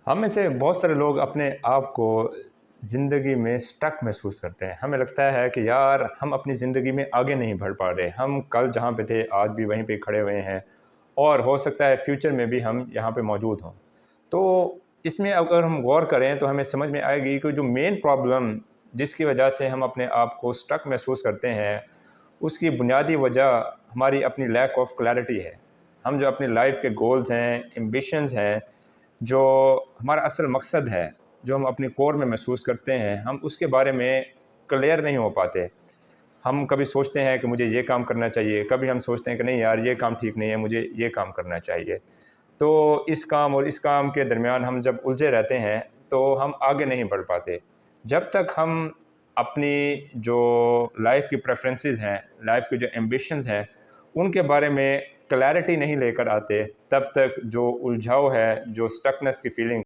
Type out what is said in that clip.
हम में से बहुत सारे लोग अपने आप को ज़िंदगी में स्टक महसूस करते हैं। हमें लगता है कि यार हम अपनी ज़िंदगी में आगे नहीं बढ़ पा रहे। हम कल जहाँ पे थे आज भी वहीं पे खड़े हुए हैं और हो सकता है फ्यूचर में भी हम यहाँ पे मौजूद हों। तो इसमें अगर हम गौर करें तो हमें समझ में आएगी कि जो मेन प्रॉब्लम जिसकी वजह से हम अपने आप को स्टक महसूस करते हैं, उसकी बुनियादी वजह हमारी अपनी लैक ऑफ क्लैरिटी है। हम जो अपनी लाइफ के गोल्स हैं, एम्बिशंस हैं, जो हमारा असल मकसद है, जो हम अपनी कोर में महसूस करते हैं, हम उसके बारे में क्लियर नहीं हो पाते। हम कभी सोचते हैं कि मुझे ये काम करना चाहिए, कभी हम सोचते हैं कि नहीं यार ये काम ठीक नहीं है, मुझे ये काम करना चाहिए। तो इस काम और इस काम के दरमियान हम जब उलझे रहते हैं तो हम आगे नहीं बढ़ पाते। जब तक हम अपनी जो लाइफ़ की प्रेफ़रेंसेस हैं, लाइफ़ के जो एम्बिशंस हैं, उनके बारे में क्लैरिटी नहीं लेकर आते, तब तक जो उलझाव है, जो स्टकनेस की फीलिंग